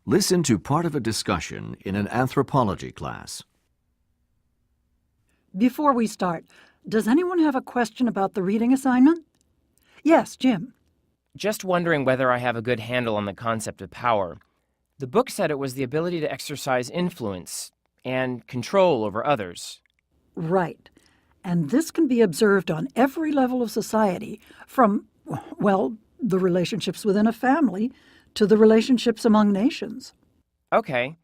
Listen to part of a discussion in an anthropology class. Before we start, does anyone have a question about the reading assignment? Yes, Jim. Just wondering whether I have a good handle on the concept of power. The book said it was the ability to exercise influence and control over others. Right. And this can be observed on every level of society, from, well, the relationships within a family to the relationships among nations. Okay,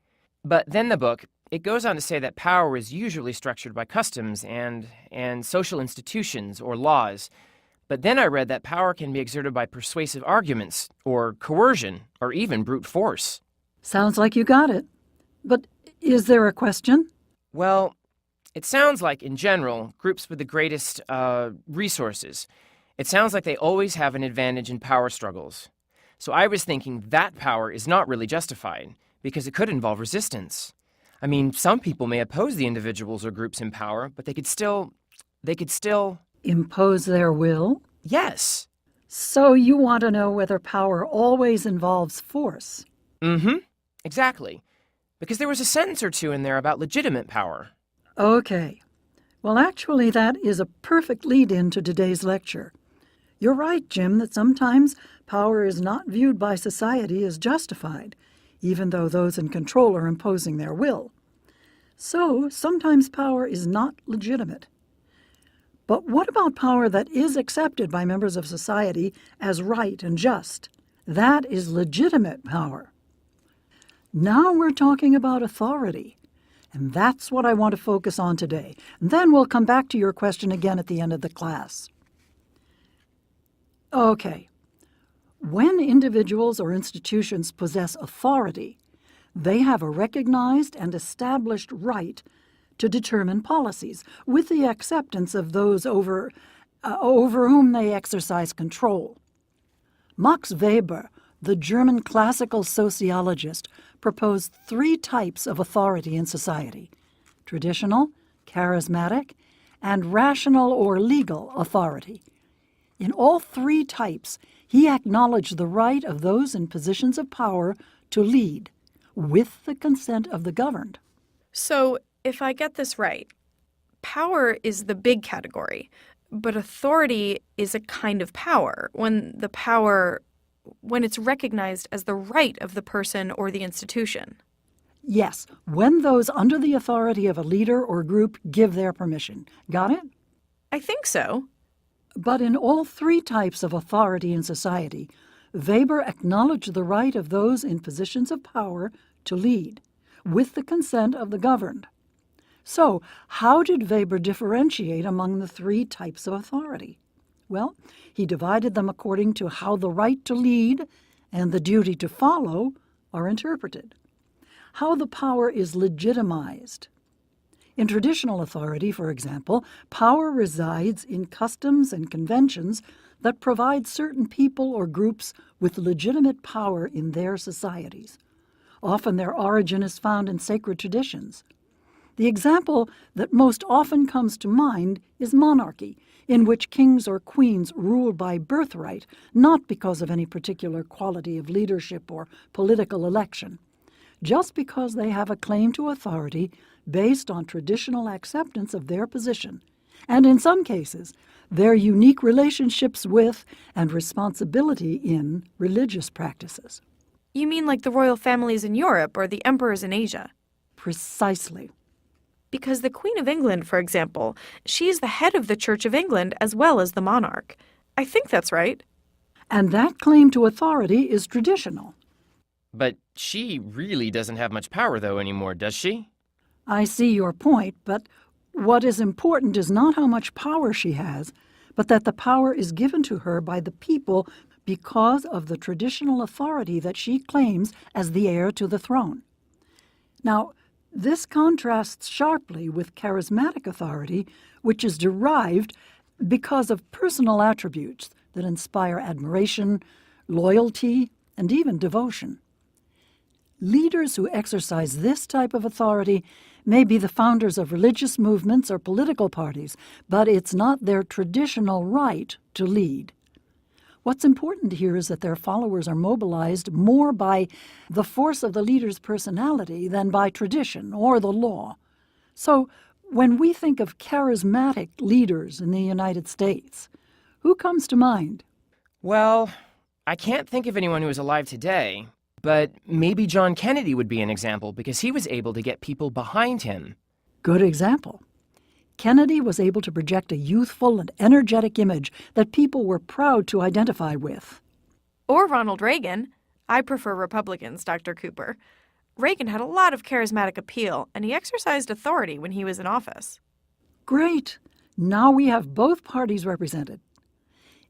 but then the book, it goes on to say that power is usually structured by customs and social institutions or laws. But then I read that power can be exerted by persuasive arguments or coercion or even brute force. Sounds like you got it. But is there a question? Well, it sounds like, in general, groups with the greatest resources, it sounds like they always have an advantage in power struggles. So I was thinking that power is not really justified, because it could involve resistance. I mean, some people may oppose the individuals or groups in power, but they could still... Impose their will? Yes. So you want to know whether power always involves force? Mm-hmm. Exactly. Because there was a sentence or two in there about legitimate power. Okay. Well, actually, that is a perfect lead-in to today's lecture. You're right, Jim, that sometimes power is not viewed by society as justified, even though those in control are imposing their will. So, sometimes power is not legitimate. But what about power that is accepted by members of society as right and just? That is legitimate power. Now we're talking about authority, and that's what I want to focus on today. And then we'll come back to your question again at the end of the class. Okay. When individuals or institutions possess authority, they have a recognized and established right to determine policies, with the acceptance of those over whom they exercise control. Max Weber, the German classical sociologist, proposed 3 types of authority in society: traditional, charismatic, and rational or legal authority. In all 3 types, he acknowledged the right of those in positions of power to lead, with the consent of the governed. So, if I get this right, power is the big category, but authority is a kind of power when it's recognized as the right of the person or the institution. Yes, when those under the authority of a leader or group give their permission. Got it? I think so. But in all 3 types of authority in society, Weber acknowledged the right of those in positions of power to lead, with the consent of the governed. So, how did Weber differentiate among the 3 types of authority? Well, he divided them according to how the right to lead and the duty to follow are interpreted, how the power is legitimized. In traditional authority, for example, power resides in customs and conventions that provide certain people or groups with legitimate power in their societies. Often their origin is found in sacred traditions. The example that most often comes to mind is monarchy, in which kings or queens rule by birthright, not because of any particular quality of leadership or political election, just because they have a claim to authority based on traditional acceptance of their position, and in some cases, their unique relationships with and responsibility in religious practices. You mean like the royal families in Europe or the emperors in Asia? Precisely. Because the Queen of England, for example, she's the head of the Church of England as well as the monarch. I think that's right. And that claim to authority is traditional. But she really doesn't have much power, though, anymore, does she? I see your point, but what is important is not how much power she has, but that the power is given to her by the people because of the traditional authority that she claims as the heir to the throne. Now, this contrasts sharply with charismatic authority, which is derived because of personal attributes that inspire admiration, loyalty, and even devotion. Leaders who exercise this type of authority may be the founders of religious movements or political parties, but it's not their traditional right to lead. What's important here is that their followers are mobilized more by the force of the leader's personality than by tradition or the law. So, when we think of charismatic leaders in the United States, who comes to mind? Well, I can't think of anyone who is alive today, but maybe John Kennedy would be an example because he was able to get people behind him. Good example. Kennedy was able to project a youthful and energetic image that people were proud to identify with. Or Ronald Reagan. I prefer Republicans, Dr. Cooper. Reagan had a lot of charismatic appeal, and he exercised authority when he was in office. Great. Now we have both parties represented.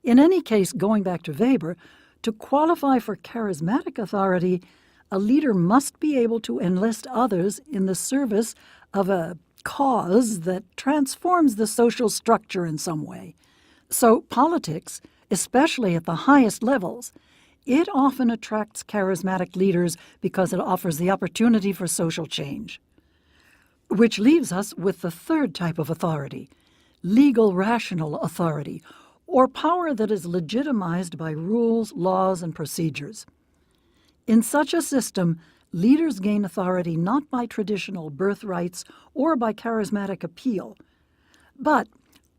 In any case, going back to Weber, to qualify for charismatic authority, a leader must be able to enlist others in the service of a cause that transforms the social structure in some way. So politics, especially at the highest levels, it often attracts charismatic leaders because it offers the opportunity for social change. Which leaves us with the third type of authority, legal rational authority, or power that is legitimized by rules, laws, and procedures. In such a system, leaders gain authority not by traditional birthrights or by charismatic appeal, but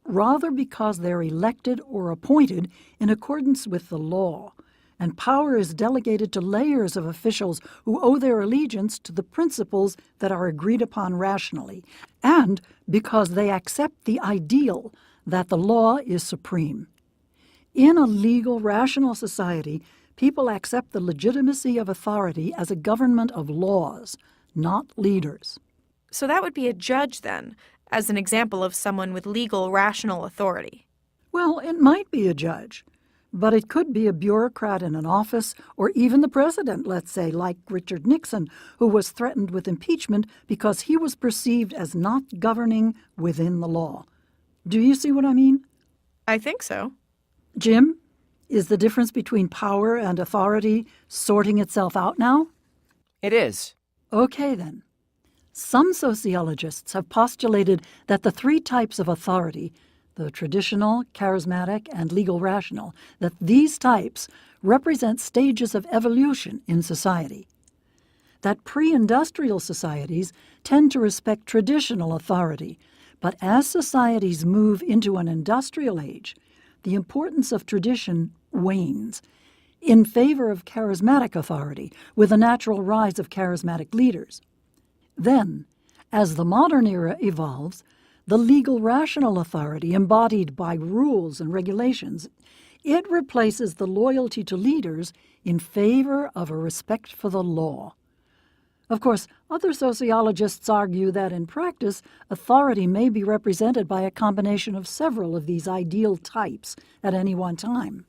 rather because they're elected or appointed in accordance with the law, and power is delegated to layers of officials who owe their allegiance to the principles that are agreed upon rationally, and because they accept the ideal that the law is supreme. In a legal, rational society, people accept the legitimacy of authority as a government of laws, not leaders. So that would be a judge, then, as an example of someone with legal, rational authority. Well, it might be a judge, but it could be a bureaucrat in an office, or even the president, let's say, like Richard Nixon, who was threatened with impeachment because he was perceived as not governing within the law. Do you see what I mean? I think so. Jim, is the difference between power and authority sorting itself out now? It is. Okay, then. Some sociologists have postulated that the three types of authority, the traditional, charismatic, and legal rational, that these types represent stages of evolution in society. That pre-industrial societies tend to respect traditional authority, but as societies move into an industrial age, the importance of tradition wanes in favor of charismatic authority, with a natural rise of charismatic leaders. Then, as the modern era evolves, the legal rational authority embodied by rules and regulations, it replaces the loyalty to leaders in favor of a respect for the law. Of course, other sociologists argue that in practice, authority may be represented by a combination of several of these ideal types at any one time.